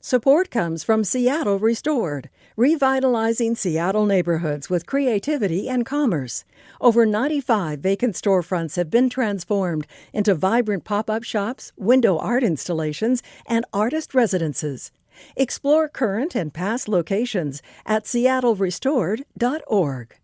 Support comes from Seattle Restored, revitalizing Seattle neighborhoods with creativity and commerce. Over 95 vacant storefronts have been transformed into vibrant pop-up shops, window art installations, and artist residences. Explore current and past locations at seattlerestored.org.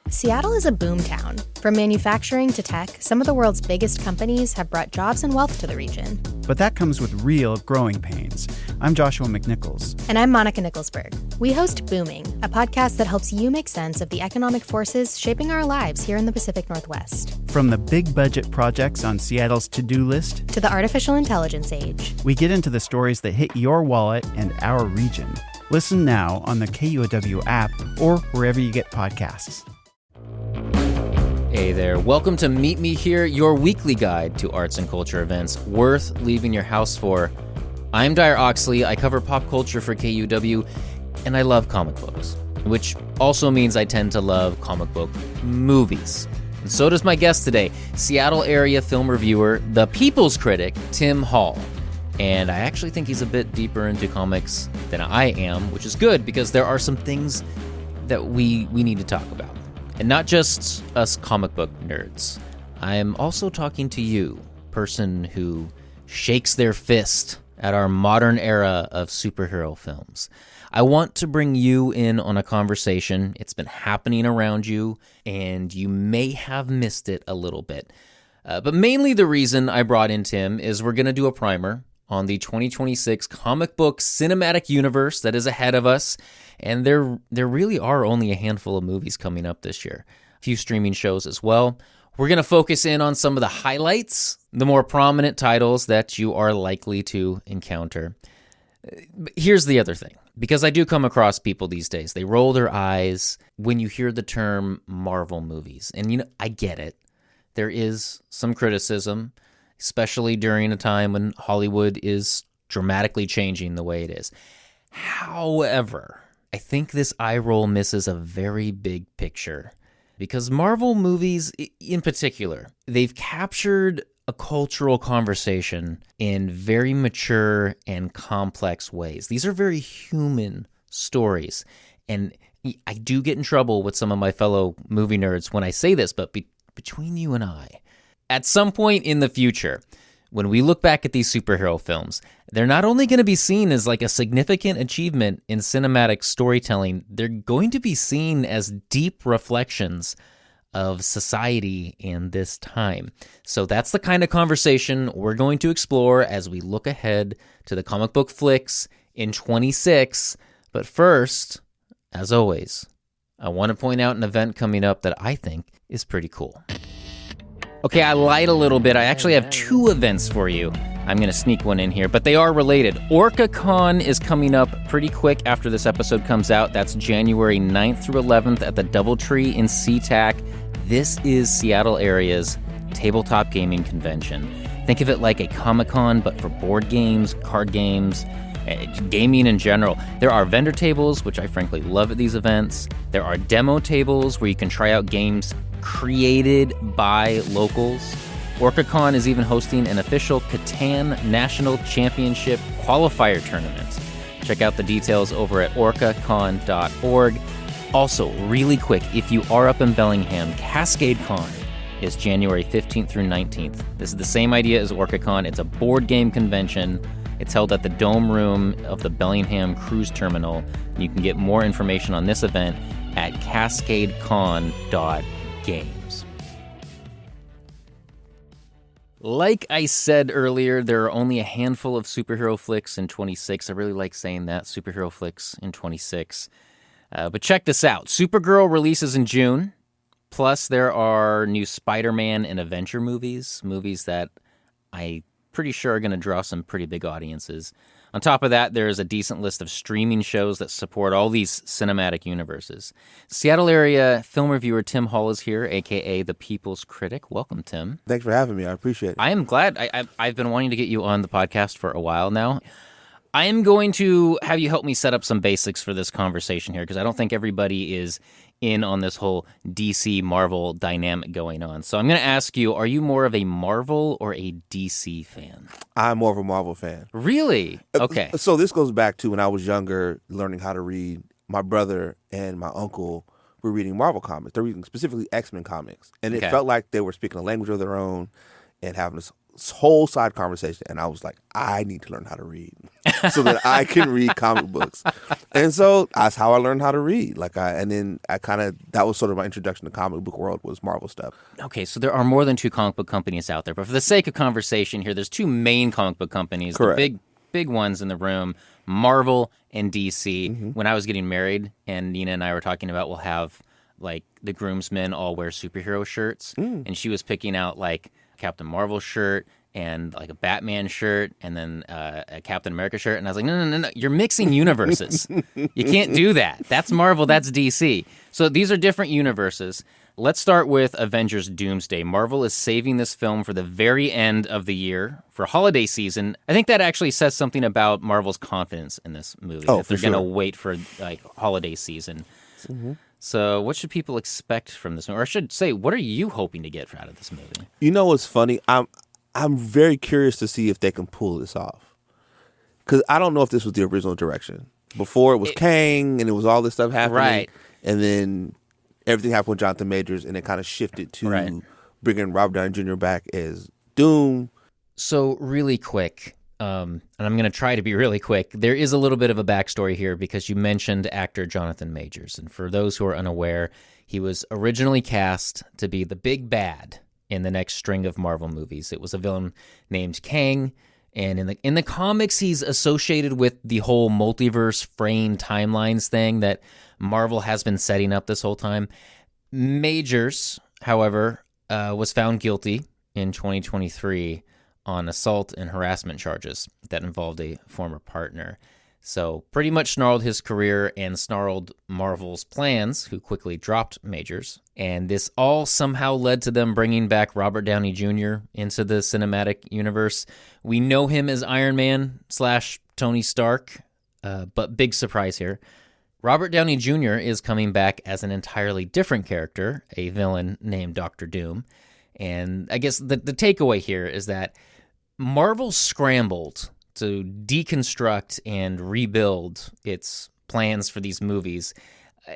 Seattle is a boom town. From manufacturing to tech, some of the world's biggest companies have brought jobs and wealth to the region. But that comes with real growing pains. I'm Joshua McNichols. And I'm Monica Nicholsberg. We host Booming, a podcast that helps you make sense of the economic forces shaping our lives here in the Pacific Northwest. From the big budget projects on Seattle's to-do list to the artificial intelligence age, we get into the stories that hit your wallet and our region. Listen now on the KUOW app or wherever you get podcasts. Hey there, welcome to Meet Me Here, your weekly guide to arts and culture events worth leaving your house for. I'm Dyer Oxley, I cover pop culture for KUOW, and I love comic books, which also means I tend to love comic book movies. And so does my guest today, Seattle area film reviewer, the People's Critic, Tim Hall. And I actually think he's a bit deeper into comics than I am, which is good because there are some things that we need to talk about. And not just us comic book nerds. I'm also talking to you, person who shakes their fist at our modern era of superhero films. I want to bring you in on a conversation. It's been happening around you, and you may have missed it a little bit. But mainly the reason I brought in Tim is we're going to do a primer on the 2026 comic book cinematic universe that is ahead of us. And there really are only a handful of movies coming up this year. A few streaming shows as well. We're going to focus in on some of the highlights, the more prominent titles that you are likely to encounter. But here's the other thing, because I do come across people these days. They roll their eyes when you hear the term Marvel movies. And, I get it. There is some criticism, especially during a time when Hollywood is dramatically changing the way it is. However, I think this eye roll misses a very big picture because Marvel movies in particular, they've captured a cultural conversation in very mature and complex ways. These are very human stories. And I do get in trouble with some of my fellow movie nerds when I say this, but between you and I, at some point in the future, when we look back at these superhero films, they're not only going to be seen as like a significant achievement in cinematic storytelling, they're going to be seen as deep reflections of society in this time. So that's the kind of conversation we're going to explore as we look ahead to the comic book flicks in 26. But first, as always, I want to point out an event coming up that I think is pretty cool. Okay, I lied a little bit. I actually have two events for you. I'm going to sneak one in here, but they are related. OrcaCon is coming up pretty quick after this episode comes out. That's January 9th through 11th at the Doubletree in SeaTac. This is Seattle area's tabletop gaming convention. Think of it like a Comic-Con, but for board games, card games, gaming in general. There are vendor tables, which I frankly love at these events. There are demo tables where you can try out games created by locals. OrcaCon is even hosting an official Catan National Championship qualifier tournament. Check out the details over at orcacon.org. Also, really quick, if you are up in Bellingham, Cascade Con is January 15th through 19th. This is the same idea as OrcaCon. It's a board game convention. It's held at the Dome Room of the Bellingham Cruise Terminal. You can get more information on this event at cascadecon.games. Like I said earlier, there are only a handful of superhero flicks in 26. I really like saying that, superhero flicks in 26. But check this out. Supergirl releases in June. Plus, there are new Spider-Man and Avenger movies that I'm pretty sure are going to draw some pretty big audiences. On top of that, there's a decent list of streaming shows that support all these cinematic universes. Seattle area film reviewer Tim Hall is here, a.k.a. the People's Critic. Welcome, Tim. Thanks for having me. I appreciate it. I am glad. I've been wanting to get you on the podcast for a while now. I am going to have you help me set up some basics for this conversation here because I don't think everybody is in on this whole DC Marvel dynamic going on. So I'm going to ask you, are you more of a Marvel or a DC fan? I'm more of a Marvel fan. Really? Okay. So this goes back to when I was younger, learning how to read. My brother and my uncle were reading Marvel comics. They're reading specifically X-Men comics. And it felt like they were speaking a language of their own and having this whole side conversation. And I was like, I need to learn how to read so that I can read comic books. And so that's how I learned how to read. That was sort of my introduction to comic book world, was Marvel stuff. Okay, so there are more than 2 comic book companies out there. But for the sake of conversation here, there's 2 main comic book companies. Correct. The big ones in the room, Marvel and DC. When I was getting married and Nina and I were talking about we'll have like the groomsmen all wear superhero shirts, and she was picking out like Captain Marvel shirt and like a Batman shirt and then a Captain America shirt, and I was like, no, you're mixing universes. You can't do that. That's Marvel, that's DC. So these are different universes. Let's start with Avengers Doomsday. Marvel is saving this film for the very end of the year, for holiday season. I think that actually says something about Marvel's confidence in this movie. Oh, that they're for going to sure. wait for like holiday season. So what should people expect from this movie? Or I should say, what are you hoping to get out of this movie? You know what's funny? I'm very curious to see if they can pull this off. Because I don't know if this was the original direction. Before it was Kang and it was all this stuff happening. Right. And then everything happened with Jonathan Majors and it kind of shifted to bringing Robert Downey Jr. back as Doom. So really quick, and I'm going to try to be really quick, there is a little bit of a backstory here because you mentioned actor Jonathan Majors. And for those who are unaware, he was originally cast to be the big bad in the next string of Marvel movies. It was a villain named Kang, and in the comics, he's associated with the whole multiverse frame timelines thing that Marvel has been setting up this whole time. Majors, however, was found guilty in 2023 on assault and harassment charges that involved a former partner. So pretty much snarled his career and snarled Marvel's plans, who quickly dropped Majors. And this all somehow led to them bringing back Robert Downey Jr. into the cinematic universe. We know him as Iron Man / Tony Stark, but big surprise here. Robert Downey Jr. is coming back as an entirely different character, a villain named Dr. Doom. And I guess the takeaway here is that Marvel scrambled to deconstruct and rebuild its plans for these movies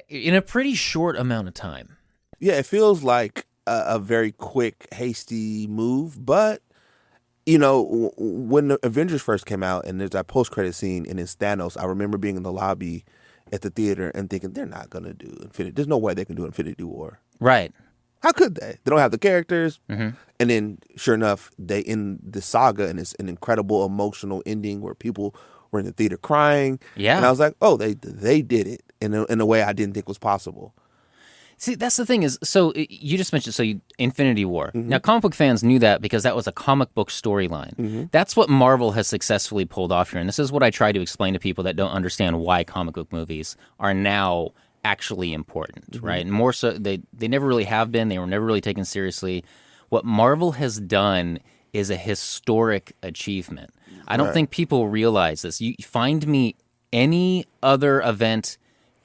in a pretty short amount of time. Yeah, it feels like a very quick, hasty move. But, you know, when the Avengers first came out and there's that post-credit scene and it's Thanos, I remember being in the lobby at the theater and thinking, they're not going to do Infinity. There's no way they can do Infinity War. Right. How could they? They don't have the characters. Mm-hmm. And then, sure enough, they end the saga, and it's an incredible emotional ending where people were in the theater crying. Yeah. And I was like, oh, they did it in a way I didn't think was possible. See, that's the thing is, so you just mentioned, Infinity War. Mm-hmm. Now, comic book fans knew that because that was a comic book storyline. Mm-hmm. That's what Marvel has successfully pulled off here. And this is what I try to explain to people that don't understand why comic book movies are now actually important, mm-hmm. right? And more so, they never really have been. They were never really taken seriously. What Marvel has done is a historic achievement. I don't think people realize this. You find me any other event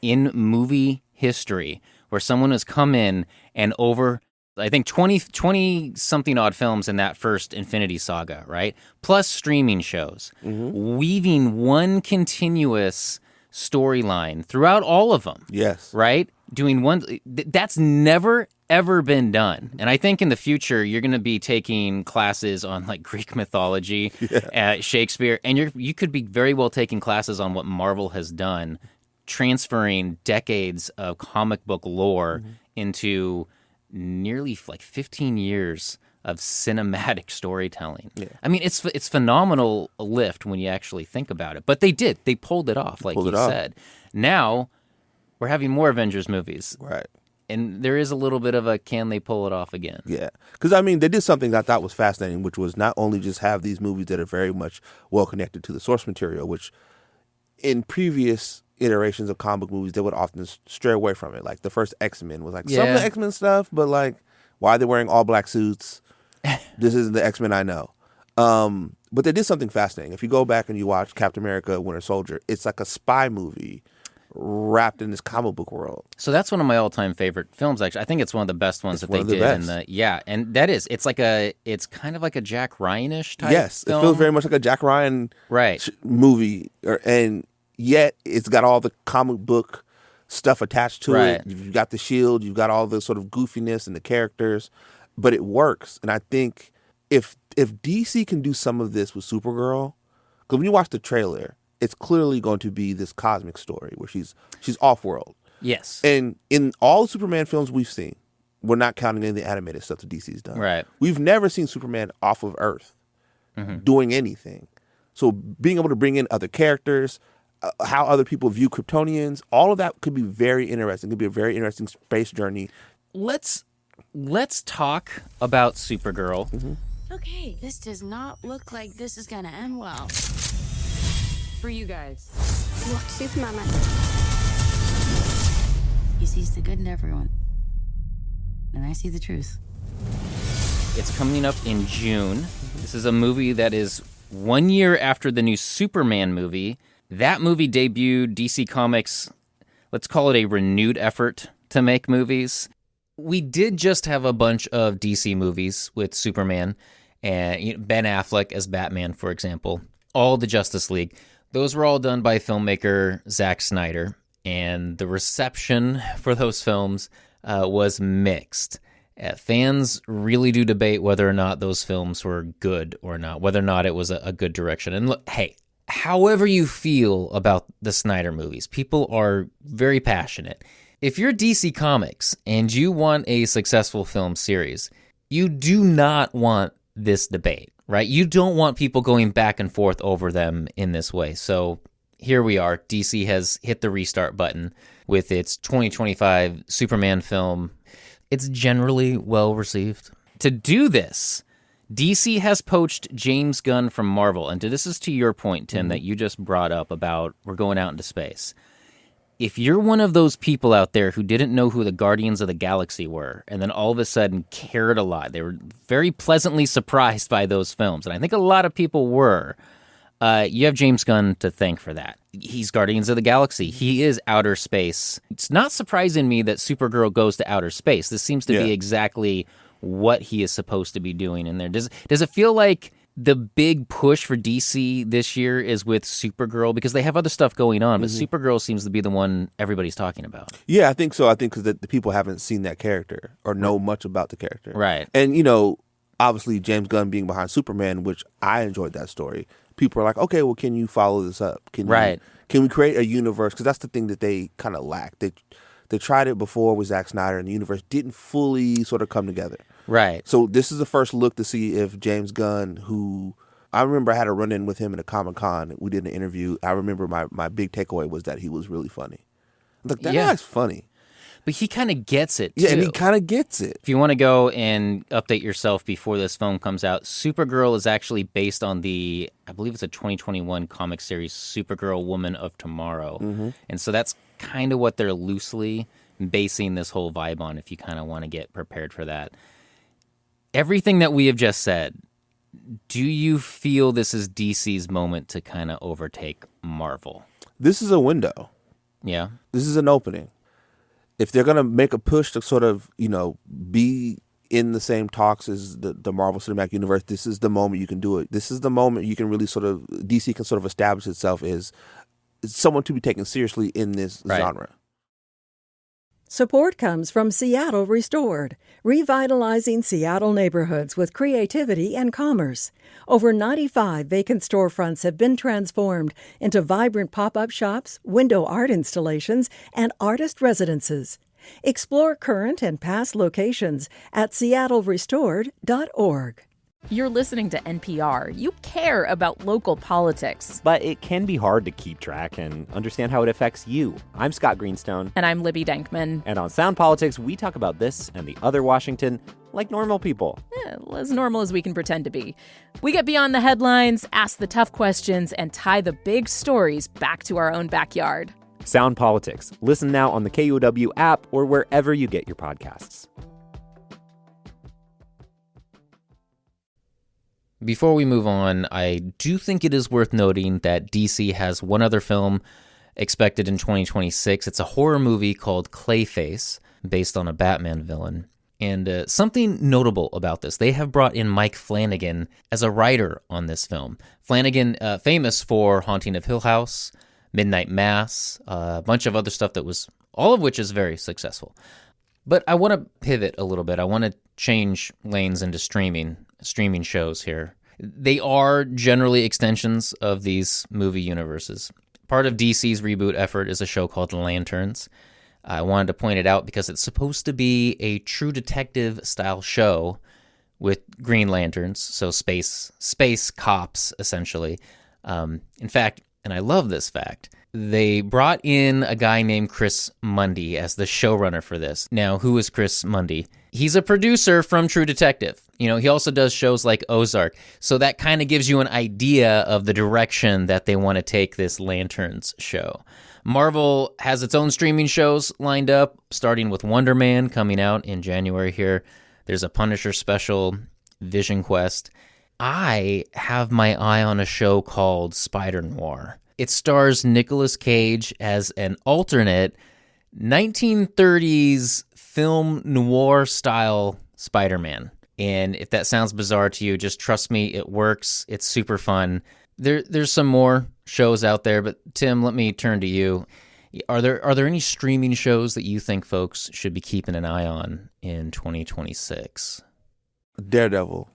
in movie history where someone has come in and over, I think, 20-something odd films in that first Infinity Saga, right? Plus streaming shows, mm-hmm. weaving one continuous storyline throughout all of them. Yes. Right? Doing one, that's never, ever been done. And I think in the future, you're going to be taking classes on like Greek mythology, Shakespeare, and you could be very well taking classes on what Marvel has done, transferring decades of comic book lore mm-hmm. into nearly like 15 years of cinematic storytelling. Yeah. I mean, it's phenomenal lift when you actually think about it. But they did. They pulled it off, like you said. Now, we're having more Avengers movies. Right. And there is a little bit of a, can they pull it off again? Yeah. Because, I mean, they did something that I thought was fascinating, which was not only just have these movies that are very much well connected to the source material, which in previous iterations of comic movies, they would often stray away from it. Like the first X-Men was like some of the X-Men stuff, but like, why are they wearing all black suits? This isn't the X-Men I know. But they did something fascinating. If you go back and you watch Captain America: Winter Soldier, it's like a spy movie, wrapped in this comic book world. So that's one of my all-time favorite films, actually. I think it's one of the best ones that they did. And that is, it's kind of like a Jack Ryan-ish type film. It feels very much like a Jack Ryan movie, and yet it's got all the comic book stuff attached to it. You've got the shield, you've got all the sort of goofiness and the characters, but it works. And I think if DC can do some of this with Supergirl, because when you watch the trailer, it's clearly going to be this cosmic story where she's off-world. Yes. And in all the Superman films we've seen, we're not counting any of the animated stuff that DC's done. Right. We've never seen Superman off of Earth doing anything. So being able to bring in other characters, how other people view Kryptonians, all of that could be very interesting. It could be a very interesting space journey. Let's talk about Supergirl. Okay, this does not look like this is gonna end well. For you guys. Look, Superman. He sees the good in everyone. And I see the truth. It's coming up in June. This is a movie that is 1 year after the new Superman movie. That movie debuted DC Comics, let's call it a renewed effort to make movies. We did just have a bunch of DC movies with Superman and Ben Affleck as Batman, for example. All the Justice League. Those were all done by filmmaker Zack Snyder, and the reception for those films was mixed. Fans really do debate whether or not those films were good or not, whether or not it was a good direction. And look, hey, however you feel about the Snyder movies, people are very passionate. If you're DC Comics and you want a successful film series, you do not want this debate. Right? You don't want people going back and forth over them in this way. So here we are. DC has hit the restart button with its 2025 Superman film. It's generally well received. To do this, DC has poached James Gunn from Marvel. And this is to your point, Tim, that you just brought up about we're going out into space. If you're one of those people out there who didn't know who the Guardians of the Galaxy were, and then all of a sudden cared a lot, they were very pleasantly surprised by those films, and I think a lot of people were, you have James Gunn to thank for that. He's Guardians of the Galaxy. He is outer space. It's not surprising me that Supergirl goes to outer space. This seems to be exactly what he is supposed to be doing in there. Does it feel like the big push for DC this year is with Supergirl? Because they have other stuff going on, but Supergirl seems to be the one everybody's talking about. Yeah, I think so. I think because the people haven't seen that character or know much about the character. Right. And, obviously James Gunn being behind Superman, which I enjoyed that story. People are like, okay, well, can you follow this up? Can we create a universe? Because that's the thing that they kind of lack. They tried it before with Zack Snyder, and the universe didn't fully sort of come together. Right. So this is the first look to see if James Gunn, who I remember I had a run-in with him at a Comic-Con. We did an interview. I remember my big takeaway was that he was really funny. I was like, that guy's funny. But he kind of gets it, too. Yeah, and he kind of gets it. If you want to go and update yourself before this film comes out, Supergirl is actually based on I believe it's a 2021 comic series, Supergirl Woman of Tomorrow. And so that's kind of what they're loosely basing this whole vibe on, if you kind of want to get prepared for that. Everything that we have just said, do you feel this is DC's moment to kind of overtake Marvel? This is a window. Yeah. This is an opening. If they're going to make a push to sort of, be in the same talks as the Marvel Cinematic Universe, this is the moment you can do it. This is the moment you can really DC can sort of establish itself as someone to be taken seriously in this genre. Support comes from Seattle Restored, revitalizing Seattle neighborhoods with creativity and commerce. Over 95 vacant storefronts have been transformed into vibrant pop-up shops, window art installations, and artist residences. Explore current and past locations at seattlerestored.org. You're listening to NPR. You care about local politics. But it can be hard to keep track and understand how it affects you. I'm Scott Greenstone. And I'm Libby Dankman. And on Sound Politics, we talk about this and the other Washington like normal people. As normal as we can pretend to be. We get beyond the headlines, ask the tough questions, and tie the big stories back to our own backyard. Sound Politics. Listen now on the KUOW app or wherever you get your podcasts. Before we move on, I do think it is worth noting that DC has one other film expected in 2026. It's a horror movie called Clayface, based on a Batman villain. And something notable about this, they have brought in Mike Flanagan as a writer on this film. Flanagan, famous for Haunting of Hill House, Midnight Mass, a bunch of other stuff all of which is very successful. But I want to pivot a little bit. I want to change lanes into streaming shows here. They are generally extensions of these movie universes. Part of DC's reboot effort is a show called Lanterns. I wanted to point it out because it's supposed to be a True Detective-style show with Green Lanterns, so space cops, essentially. In fact, and I love this fact, they brought in a guy named Chris Mundy as the showrunner for this. Now, who is Chris Mundy? He's a producer from True Detective. He also does shows like Ozark. So that kind of gives you an idea of the direction that they want to take this Lanterns show. Marvel has its own streaming shows lined up, starting with Wonder Man coming out in January here. There's a Punisher special, Vision Quest. I have my eye on a show called Spider Noir. It stars Nicolas Cage as an alternate 1930s film noir-style Spider-Man. And if that sounds bizarre to you, just trust me, it works. It's super fun. There's some more shows out there, but Tim, let me turn to you. Are there any streaming shows that you think folks should be keeping an eye on in 2026? Daredevil.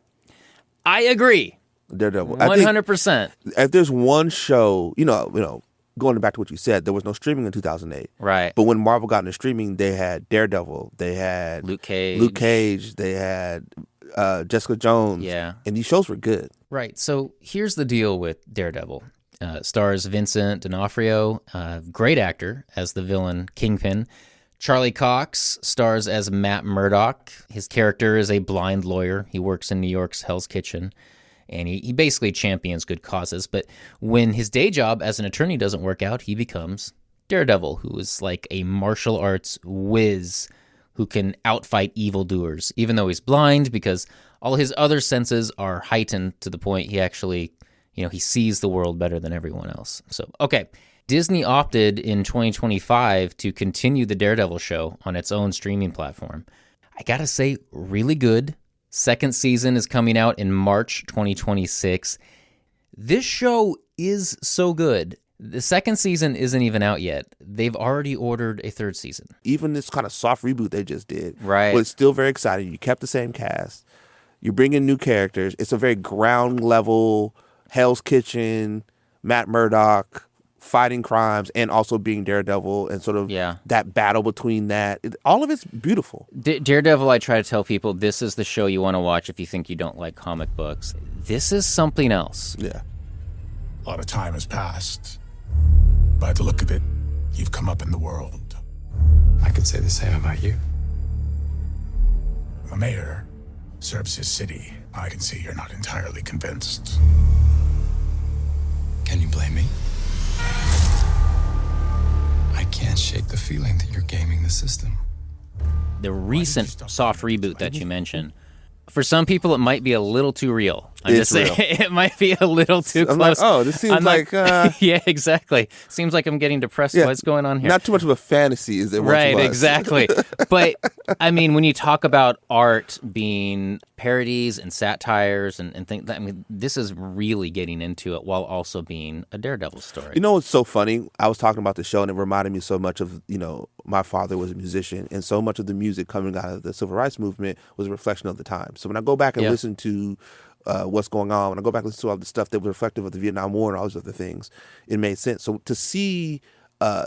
I agree. Daredevil. 100%. If there's one show, going back to what you said, there was no streaming in 2008. Right. But when Marvel got into streaming, they had Daredevil, they had Luke Cage, they had Jessica Jones. Yeah. And these shows were good. Right. So here's the deal with Daredevil. Stars Vincent D'Onofrio, great actor as the villain Kingpin. Charlie Cox stars as Matt Murdock. His character is a blind lawyer. He works in New York's Hell's Kitchen, and he basically champions good causes. But when his day job as an attorney doesn't work out, he becomes Daredevil, who is like a martial arts whiz who can outfight evildoers, even though he's blind, because all his other senses are heightened to the point he actually, he sees the world better than everyone else. So, okay. Disney opted in 2025 to continue the Daredevil show on its own streaming platform. I gotta say, really good. Second season is coming out in March 2026. This show is so good. The second season isn't even out yet. They've already ordered a third season. Even this kind of soft reboot they just did was still very exciting. You kept the same cast. You bring in new characters. It's a very ground level, Hell's Kitchen, Matt Murdock, fighting crimes, and also being Daredevil, and sort of that battle between that. All of it's beautiful. Daredevil, I try to tell people, this is the show you want to watch if you think you don't like comic books. This is something else. Yeah. A lot of time has passed. By the look of it, you've come up in the world. I could say the same about you. The mayor serves his city. I can see you're not entirely convinced. Can you blame me? I can't shake the feeling that you're gaming the system. The recent soft reboot that you mentioned, for some people, it might be a little too real. I'm just saying, it might be a little too close. This seems yeah, exactly. Seems like I'm getting depressed. What's going on here? Not too much of a fantasy, is it? Right, exactly. But I mean, when you talk about art being parodies and satires and things, I mean, this is really getting into it while also being a Daredevil story. You know what's so funny? I was talking about the show, and it reminded me so much of, my father was a musician, and so much of the music coming out of the civil rights movement was a reflection of the time. So when I go back and listen to what's going on, when I go back and listen to all the stuff that was reflective of the Vietnam War and all those other things, it made sense. So to see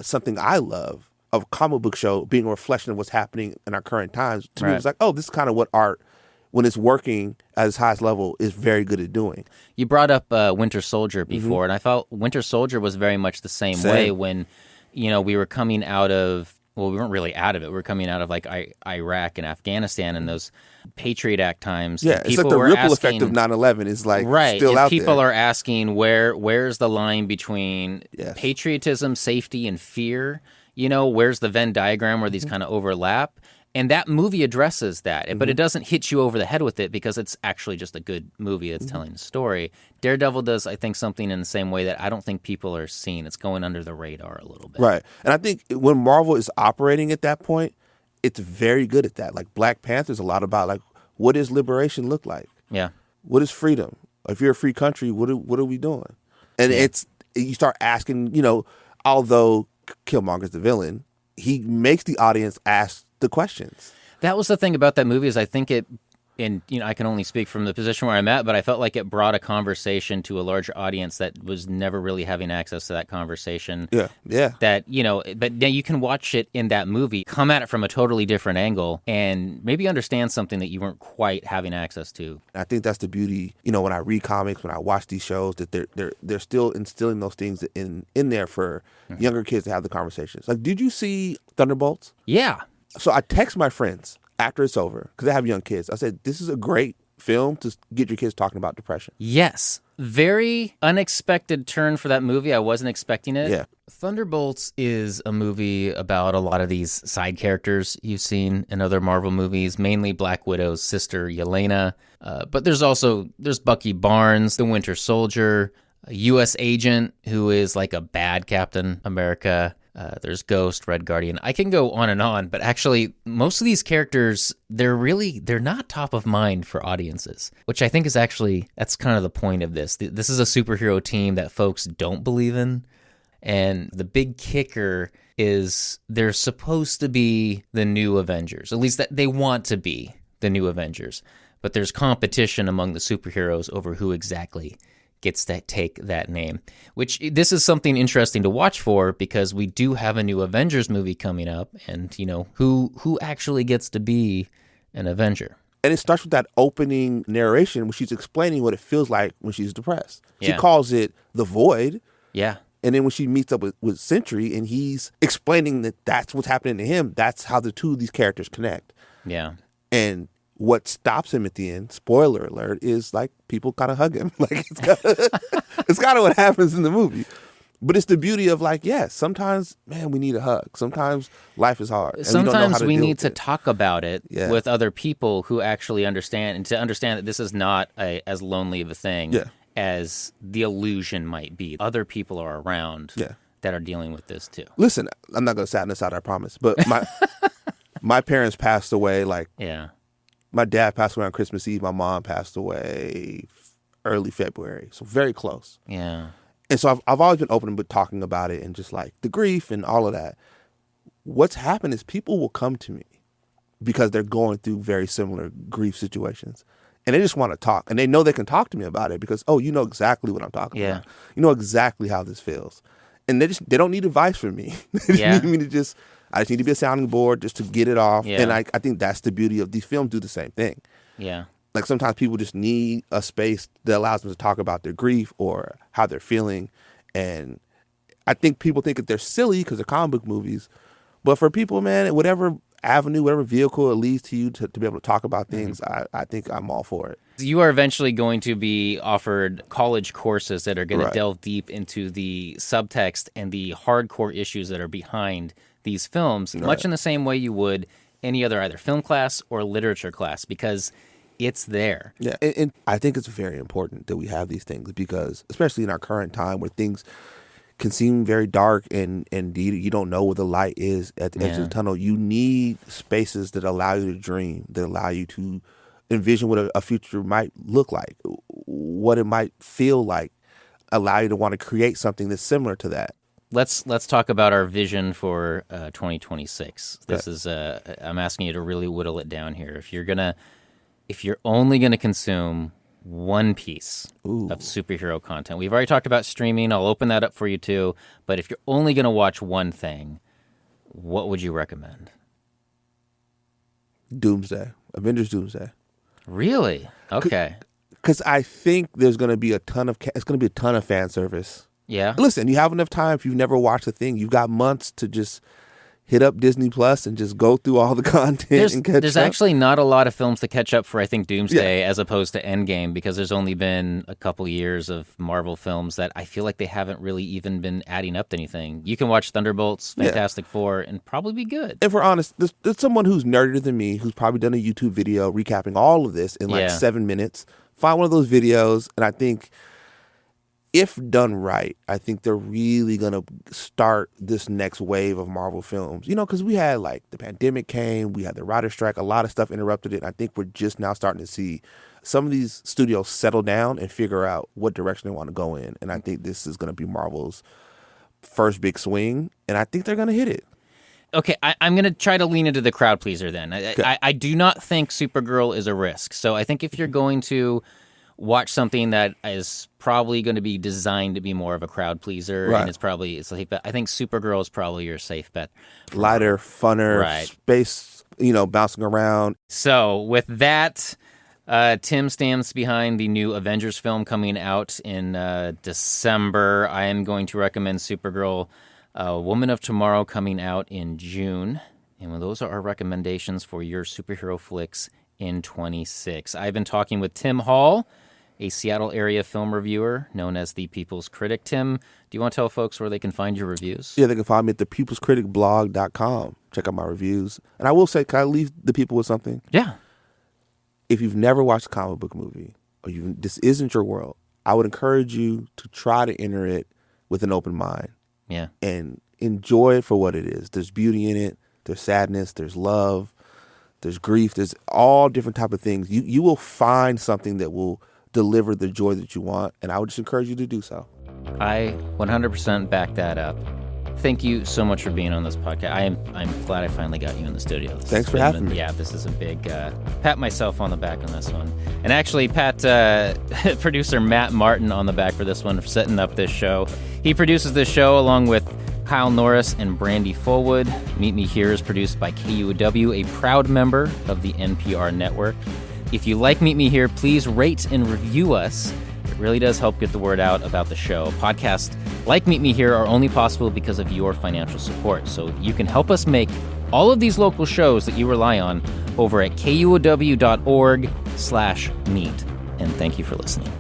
something I love, a comic book show, being a reflection of what's happening in our current times, to me, it was like, this is kind of what art, when it's working at its highest level, is very good at doing. You brought up Winter Soldier before, and I felt Winter Soldier was very much the same way when, we were coming out of, well, we weren't really out of it. We were coming out of like Iraq and Afghanistan and those Patriot Act times. Yeah, it's like the ripple effect of 9/11 is like still out there. People are asking where's the line between patriotism, safety, and fear? Where's the Venn diagram where these kind of overlap? And that movie addresses that, but it doesn't hit you over the head with it because it's actually just a good movie that's telling a story. Daredevil does, I think, something in the same way that I don't think people are seeing. It's going under the radar a little bit. Right. And I think when Marvel is operating at that point, it's very good at that. Like Black Panther's a lot about like, what does liberation look like? Yeah. What is freedom? If you're a free country, what are we doing? And you start asking, although Killmonger's the villain, he makes the audience ask the questions. That was the thing about that movie is I think I can only speak from the position where I'm at, but I felt like it brought a conversation to a larger audience that was never really having access to that conversation. Yeah. That, but now you can watch it in that movie, come at it from a totally different angle, and maybe understand something that you weren't quite having access to. I think that's the beauty, when I read comics, when I watch these shows, that they're still instilling those things in there for younger kids to have the conversations. Like, did you see Thunderbolts? Yeah. So I text my friends after it's over, because I have young kids. I said, this is a great film to get your kids talking about depression. Yes. Very unexpected turn for that movie. I wasn't expecting it. Yeah. Thunderbolts is a movie about a lot of these side characters you've seen in other Marvel movies, mainly Black Widow's sister, Yelena. But there's Bucky Barnes, the Winter Soldier, a U.S. agent who is like a bad Captain America. There's Ghost, Red Guardian. I can go on and on, but actually most of these characters, they're not top of mind for audiences, which I think is that's kind of the point of this. This is a superhero team that folks don't believe in. And the big kicker is they're supposed to be the new Avengers, at least that they want to be the new Avengers. But there's competition among the superheroes over who exactly gets to take that name, which this is something interesting to watch for because we do have a new Avengers movie coming up, and who actually gets to be an Avenger. And it starts with that opening narration where she's explaining what it feels like when she's depressed. She Yeah. calls it the void. Yeah. And then when she meets up with Sentry and he's explaining that that's what's happening to him, that's how the two of these characters connect. Yeah. And what stops him at the end, spoiler alert, is like people kind of hug him. Like it's kind of what happens in the movie. But it's the beauty of like, yes, sometimes, man, we need a hug. Sometimes life is hard. Sometimes we need to talk about it with other people who actually understand, and to understand that this is not as lonely of a thing as the illusion might be. Other people are around that are dealing with this too. Listen, I'm not going to sadness out, I promise. But my parents passed away my dad passed away on Christmas Eve. My mom passed away early February. So very close. Yeah. And so I've always been open with talking about it and just like the grief and all of that. What's happened is people will come to me because they're going through very similar grief situations. And they just want to talk. And they know they can talk to me about it because, you know exactly what I'm talking about. You know exactly how this feels. And they don't need advice from me. They just need me to I just need to be a sounding board just to get it off. Yeah. And I think that's the beauty of these films do the same thing. Yeah. Like sometimes people just need a space that allows them to talk about their grief or how they're feeling. And I think people think that they're silly because they're comic book movies. But for people, man, whatever avenue, whatever vehicle it leads to you to be able to talk about things, I think I'm all for it. You are eventually going to be offered college courses that are going to delve deep into the subtext and the hardcore issues that are behind these films, much in the same way you would any other either film class or literature class, because it's there. Yeah, and I think it's very important that we have these things because, especially in our current time where things can seem very dark and you don't know where the light is at the edge of the tunnel, you need spaces that allow you to dream, that allow you to envision what a future might look like, what it might feel like, allow you to want to create something that's similar to that. Let's talk about our vision for 2026. This is I'm asking you to really whittle it down here. If you're only gonna consume one piece of superhero content, we've already talked about streaming. I'll open that up for you too. But if you're only gonna watch one thing, what would you recommend? Doomsday, Avengers Doomsday. Really? Okay. Because I think there's gonna be a ton of fan service. Yeah. Listen, you have enough time if you've never watched a thing. You've got months to just hit up Disney Plus and just go through all the content and catch up. There's actually not a lot of films to catch up for, I think, Doomsday as opposed to Endgame, because there's only been a couple years of Marvel films that I feel like they haven't really even been adding up to anything. You can watch Thunderbolts, Fantastic Four, and probably be good. If we're honest, there's someone who's nerdier than me who's probably done a YouTube video recapping all of this in like 7 minutes. Find one of those videos, and I think if done right, I think they're really going to start this next wave of Marvel films. You know, because we had like the pandemic came, we had the writer's strike, a lot of stuff interrupted it. And I think we're just now starting to see some of these studios settle down and figure out what direction they want to go in. And I think this is going to be Marvel's first big swing, and I think they're going to hit it. Okay, I'm going to try to lean into the crowd pleaser then. I do not think Supergirl is a risk. So I think if you're going to watch something that is probably going to be designed to be more of a crowd pleaser, and it's a safe bet. I think Supergirl is probably your safe bet. Lighter, funner, space, bouncing around. So with that, Tim stands behind the new Avengers film coming out in December. I am going to recommend Supergirl, Woman of Tomorrow, coming out in June. And those are our recommendations for your superhero flicks in 26. I've been talking with Tim Hall, a Seattle area film reviewer known as the People's Critic. Tim, do you want to tell folks where they can find your reviews? Yeah, they can find me at thepeoplescriticblog.com. Check out my reviews. And I will say, can I leave the people with something? Yeah. If you've never watched a comic book movie, or this isn't your world, I would encourage you to try to enter it with an open mind. Yeah. And enjoy it for what it is. There's beauty in it. There's sadness. There's love. There's grief. There's all different type of things. You will find something that will deliver the joy that you want, and I would just encourage you to do so. I 100% back that up. Thank you so much for being on this podcast. I'm glad I finally got you in the studio. Thanks for having me. Yeah, this is a big pat myself on the back on this one. And actually, pat producer Matt Martin on the back for this one for setting up this show. He produces this show along with Kyle Norris and Brandy Fullwood. Meet Me Here is produced by KUOW, a proud member of the NPR network. If you like Meet Me Here, please rate and review us. It really does help get the word out about the show. Podcasts like Meet Me Here are only possible because of your financial support. So you can help us make all of these local shows that you rely on over at kuow.org/meet. And thank you for listening.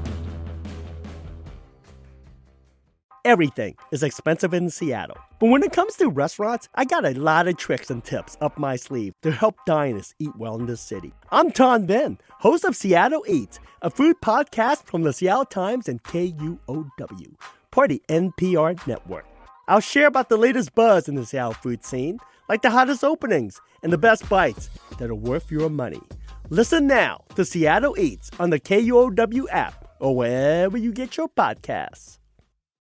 Everything is expensive in Seattle. But when it comes to restaurants, I got a lot of tricks and tips up my sleeve to help diners eat well in this city. I'm Ton Ben, host of Seattle Eats, a food podcast from the Seattle Times and KUOW, part of the NPR network. I'll share about the latest buzz in the Seattle food scene, like the hottest openings and the best bites that are worth your money. Listen now to Seattle Eats on the KUOW app or wherever you get your podcasts.